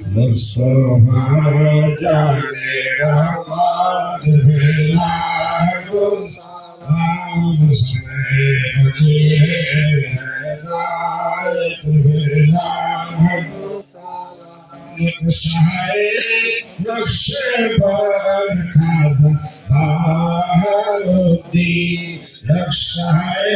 मुस्तफा जाने रहमत भेला गो सलाम से बनिए हिदायत भेला गो नक्शाए नक्शे बन खाजा बारुद्दीन नक्शाए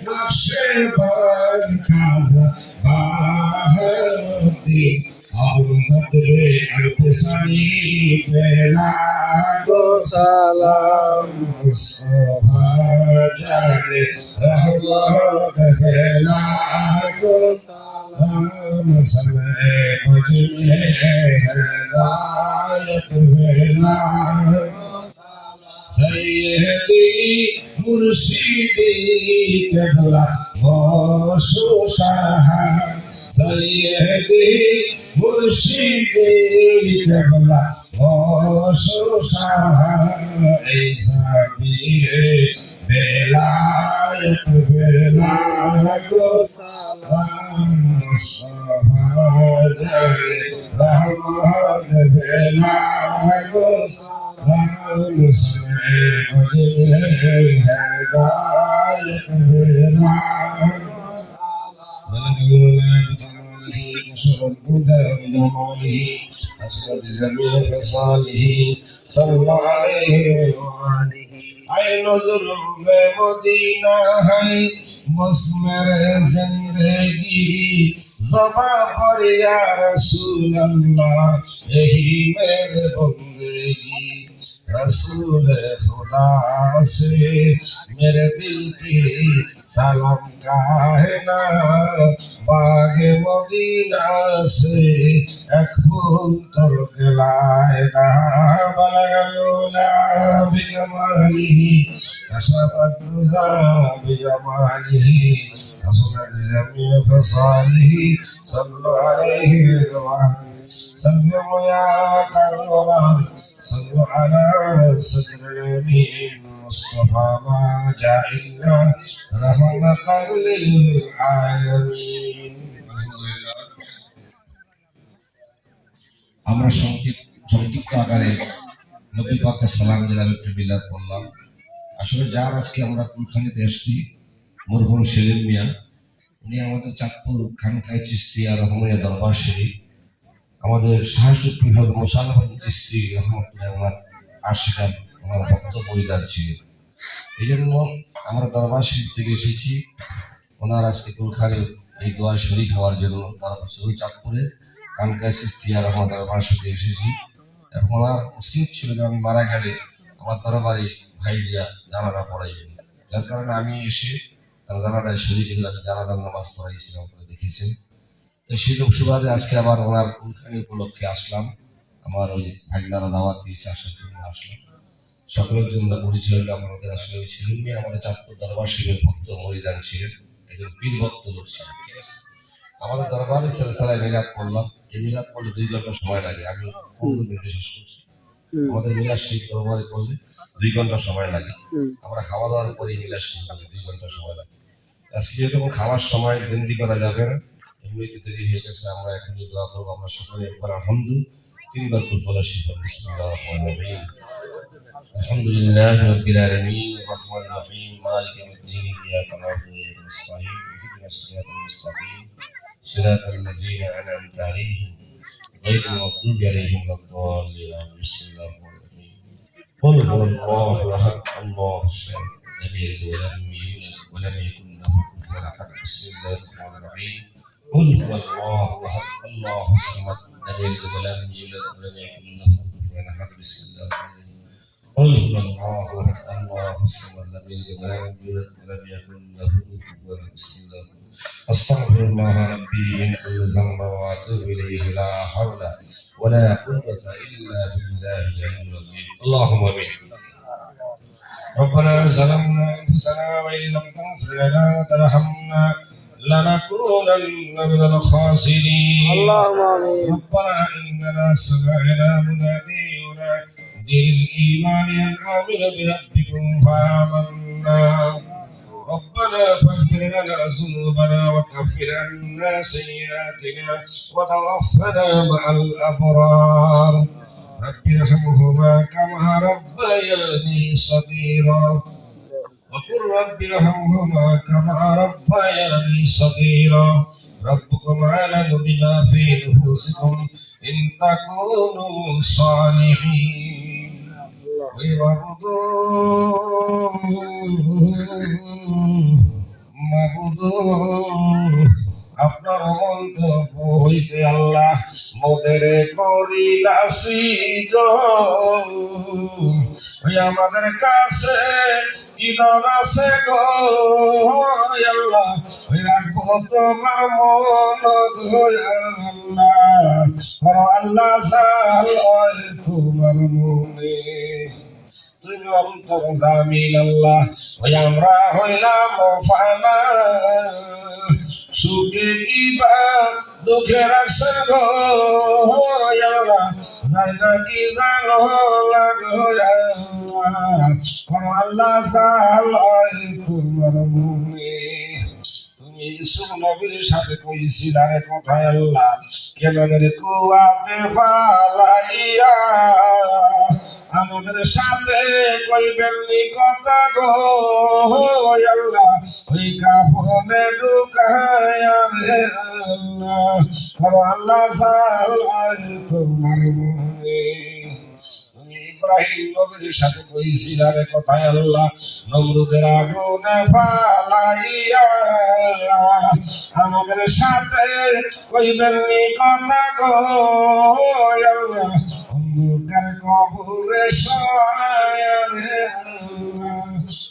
नक्शे बन खाजा बारुद्दीन अवज़दरे अल्पसनी बेला गो सलाम मुस्तफा जाने रहमत बेला गो सलाम समय बजने हिदायत बेला सैयदी मुर्शिदी क़िबला मौसूशाह सैयदी मुर्शिदी क़िबला मौसूशाह ऐसा पीरे बेलायत बेला गो सलाम मुस्तफा जाने रहमत बेला गो सलाम से बजने हिदायत बेला أسود جميع خصاله صلى الله عليه وآله أي نظر مدینہ ہے مسمر زندگی زباں پر یا رسول اللہ یہی میرے بندگی رسول خدا سے میرے دل کی سلام کہنا باغ مدینہ سے ایک پھول ترک لائنا بلغ العلا بجمالہ کشف الدجى بجمالہ حسنت جميع خصاله صلوا عليه سلموا يا كرم صلوا على صدر النبي المصطفى ما جاء إلا رحمة للعالمين আমরা সংক্ষিপ্ত আকারে নবী পাকের সালাম দিলাম একটু বিলাদ করলাম। আসলে যার আজকে আমরা কুলখানিতে এসেছি মরহুম সেলিম মিয়া, উনি আমাদের চাঁদপুর খানকায় চিশতিয়া রহমানিয়া দরবার শরীফ আমাদের সাহায্য বিভাগ মোসালাফত চিশতি রহমতুল্লাহ ওনার আশিকার ওনার ভক্ত পরিদার ছিলেন। এই জন্য আমরা দরবার শরীফ থেকে এসেছি ওনার আজকে কুলখানি এই দোয়া শরীক হওয়ার জন্য দরবার শরীফ চাঁদপুরে খানকায় চিশতিয়া রহমান দরবার শরীফে এসেছি। এবং ওনার উচিত ছিল যে আমি মারা গেলে আমার দরবারে ভাই দিয়া জানাজা পড়াইবেন, যার কারণে আমি এসে তারা জানাজায় শরীক হয়েছিল, আমি জানাজার নামাজ পড়াইছিলাম, আপনারা দেখেছেন। তো সেই সুবাদে আজকে আবার ওনার কুলখানি উপলক্ষে আসলাম, আমার ওই ভাগনারা দাওয়াত দিয়েছে আসার জন্য আসলাম। সকলের জন্য পরিচয় হলো আমাদের আসলে ওই ছিলেন আমাদের চাঁদপুর দরবার শিবের ভক্ত মরিদান ছিলেন, একজন পীর ভক্ত লোক ছিলেন। ঠিক আছে, আমাদের দরবারে সিলসিলায় মিলাদ করলাম। এই মিলাদ করলে 2 ঘন্টা সময় লাগে, আমি 15 মিনিটে শেষ করছি। আমাদের মিলাদ শরীফ দরবারে করলে 2 ঘন্টা সময় লাগে। আমরা খাওয়া দাওয়ার পরে মিলাদ শরীফ করলে 2 ঘন্টা সময় লাগে। আজকে যেহেতু খাওয়ার সময় বন্দি করা যাবে না, এমনিতে দেরি হয়ে গেছে, আমরা এখনই দোয়া করবো। আমরা সকলে একবার আলহামদুলিল্লাহ 3 বার বলা শিখব। বিসমিল্লাহির রহমানির রহিম আলহামদুলিল্লাহি রাব্বিল আলামিন রহমানির রহিম মালিকি ইয়াউমিদ্দিন ইয়্যাকা না'বুদু ওয়া ইয়্যাকা নাস্তাঈন ইহদিনাস সিরাতাল মুস্তাকিম সিরাতাল লাযীনা আন'আমতা আলাইহিম গায়রিল মাগদুবি আলাইহিম ওয়াদ-দাল্লিন বিসমিল্লাহির রহমানির রহিম قل هو الله احد الله الصمد لم يلد ولم يولد ولم يكن له كفوا احد بسم الله الرحمن الرحيم قل هو الله احد الله الصمد لم يلد ولم يولد ولم يكن له كفوا احد بسم الله الرحمن الرحيم قل هو الله احد الله الصمد لم يلد ولم يولد ولم يكن له كفوا احد بسم الله استغفر الله ربي من كل ذنب واتوب اليه لا حول ولا قوة الا بالله العلي العظيم اللهم امين ربنا ظلمنا انفسنا وان لم تغفر لنا وترحمنا لنكونن من الخاسرين اللهم امين ربنا اننا سمعنا مناديا ينادي للايمان ان امنوا بربكم فامنا ربنا فاغفر لنا ذنوبنا وكفر عنا سيئاتنا وتوفنا مع الأبرار رب ارحمهما كما ربياني صغيرا وقل رب ارحمهما كما ربياني صغيرا ربكم أعلم بما في نفوسكم إن تكونوا صالحين আপনার মন্তব্য হইতে আল্লাহ মোদের করিলাসি আমাদের কাছে কি দর আছে গো আল্লাহ রাখবো তোমার মন আল্লাহ আল্লাহ তোমার মনে তুমি অন্তর জামিন আল্লাহ ওই আমরা হইলাম ফানা সুখে কিবা দুঃখে রাখছেন গো আল্লাহ যাই নাকি জানো লাগো আল্লাহ আল্লাহ সাল্লাহ তোমার মনে তুমি ইসুফ নবীর সাথে কইছিল আরে কোথায় আল্লাহ কেন কুয়াতে পালাইয়া আমাদের সাথে কইবেন নি কথা গো আল্লাহ ওই কাফনে ঢুকায়া রে আল্লাহ আল্লাহ সাল্লাহ তোমার মনে তুমি ইব্রাহিম নবীর সাথে কইছিল আরে কোথায় আল্লাহ নমরুদের আগুনে পালাইয়া আমাদের সাথে কইবেন নি কথা গো আল্লাহ অন্ধকার কবরে সরে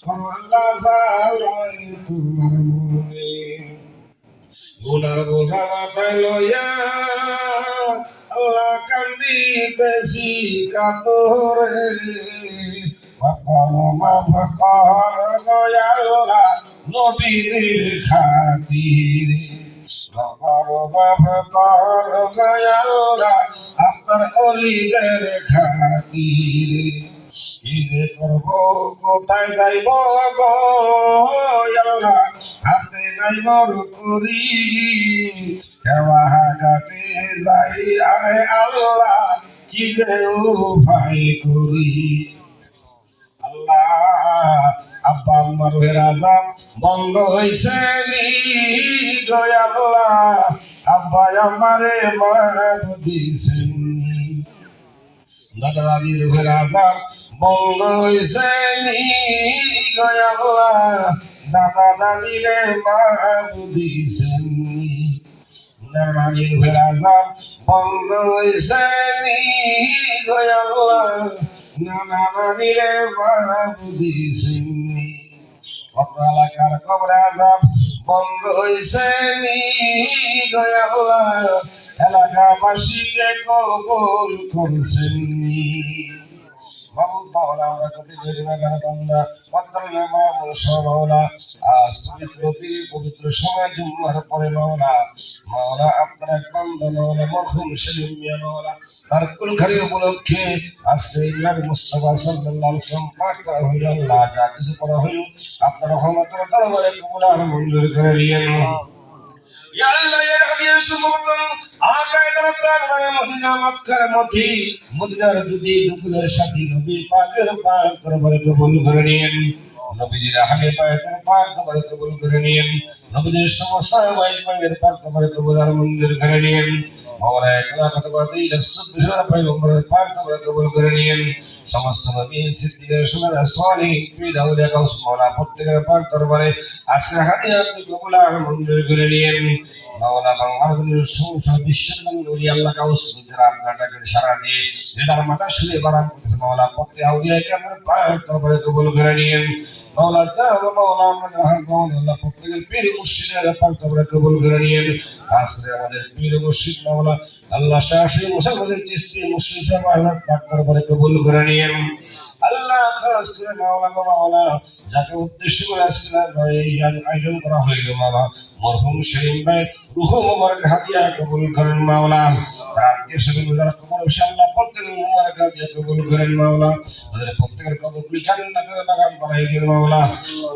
আল্লাহ সাল্লাহ তোমার মনে গুনার বোঝা মাথায় লইয়া আল্লাহ কান্দিতেছি কাতরে মাফ কর আল্লাহ নবীর খাতিরে মাফ কর আল্লাহ আপনার অলিদের খাতিরে কি যে করব কোথায় যাইব গো আল্লাহ হাতে নাই মর করি কেওয়া ঘাটে যাই আরে আল্লাহ কি যে উপায় করি আল্লাহ আব্বা আম্মার রাজাম বন্ধ হইছে নি গো আল্লাহ আব্বা আমারে মার দিছেন দাদা দাদির রাজাম বন্ধ হইছে নি গো আল্লাহ দাদা দাদিরে মার দিছেন নানির রাজাম বন্ধ হইছে নি গো আল্লাহ নানা নানিরে মার দিছেন এলাকার কবরে আযাব বন্ধ হইছে নি গো আল্লাহ এলাকাবাসীকে কবুল করছেন নি মাহমুদ মাওলা আমরা কতি বেরিবাগার বান্দা পদ্মা মামুল সরওলা আজ পবিত্র সময় জুমার পরে মাওলা মাওলা আপনার এক বান্দা মাওলা মরহুম সেলিম মিয়া মাওলা তার কুলখানি উপলক্ষে আজকে ইমাম মুস্তাফা সাল্লাল্লাহু আলাইহি ওয়াসাল্লাম পাক করা হইল আল্লাহ যা কিছু করা হইল আপনার রহমতের দরবারে কবুল আর মঞ্জুর করে নিয়েন ইয়া আল্লাহ ইয়া রাব্বি ইয়া সুবহান আকায়ে দরকার মদিনা মক্কার মদিনার দুদি দুকুলের সাথী নবী পাকের পাক দরবারে কবুল করে নিয়েন নবীজির আহলে পাকের পাক দরবারে কবুল করে নিয়েন নবীজির সমস্ত ওয়াইফের পাক দরবারে কবুল আর মঞ্জুর করে নিয়েন মাওলা একলা কতবাদি লসব বিশাল পয়গম্বরের পাক দরবারে কবুল করে নিয়েন সমস্ত নবী সিদ্দিকের সুনার সালিহিন পীর আউলিয়া গাউস মাওলা প্রত্যেকের পাক দরবারে আজকের হাদিয়া আপনি কবুল আর মঞ্জুর করে নিয়েন মাওলা বাংলাদেশের সমস্ত বিশ্বের নবী আল্লাহ গাউস যারা আপনাকে সারা দিয়ে যারা মাথা শুয়ে বারাম করতেছে মাওলা প্রত্যেক আউলিয়াকে আমার পাক দরবারে কবুল করে নিয়েন মাওলা মাওলা আল্লাহ প্রত্যেকের পীর মুর্শিদের পাক দরবারে কবুল করে নিয়েন আজকে আমাদের পীর মুর্শিদ মাওলা আল্লাহ শাহী মুসাফির চিশতি মুর্শিদ আল্লাহ পাক দরবারে কবুল করে নিয়েন আল্লাহ খাস করে মাওলা যাকে উদ্দেশ্য করে আজকে এই আয়োজন করা হইল মাওলা মরহুম সেলিম ভাই রূহ মুবারক হাদিয়া কবুল করেন মাওলা আত্মীয় স্বজন যারা কবর ইনশাআল্লাহ প্রত্যেকের মুবারকাত দিয়ে কবুল করেন মাওলা তাদের প্রত্যেকের কবরগুলি জান্নাতের বাগান বানাই দিন মাওলা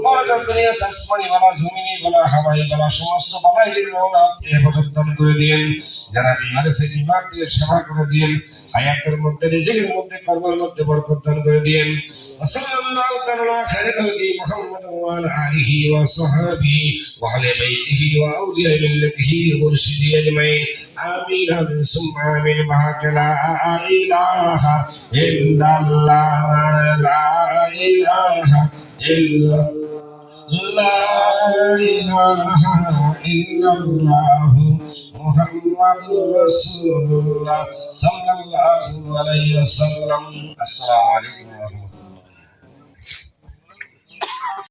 মাওলা দুনিয়া আসমানি বালা জমিনি বালা হাওয়াই বালা সমস্ত বালাই দিন মাওলা আপনি হেফাজত দান করে দিয়েন যারা বিমার আছে বিমার দিয়ে সেবা করে দিয়েন হায়াতের মধ্যে রিজিকের মধ্যে কর্মের মধ্যে বরকত দান করে দিয়েন وصلى الله تعالى على خير خلقه محمد وعلى اله وصحبه وعلى بيته واولياء ملته ومرشديه اجمعين آمين آمين ثم آمين معك لا إله إلا الله لا إله إلا لا إله إلا الله محمد رسول الله صلى الله عليه وسلم السلام عليكم ورحمة الله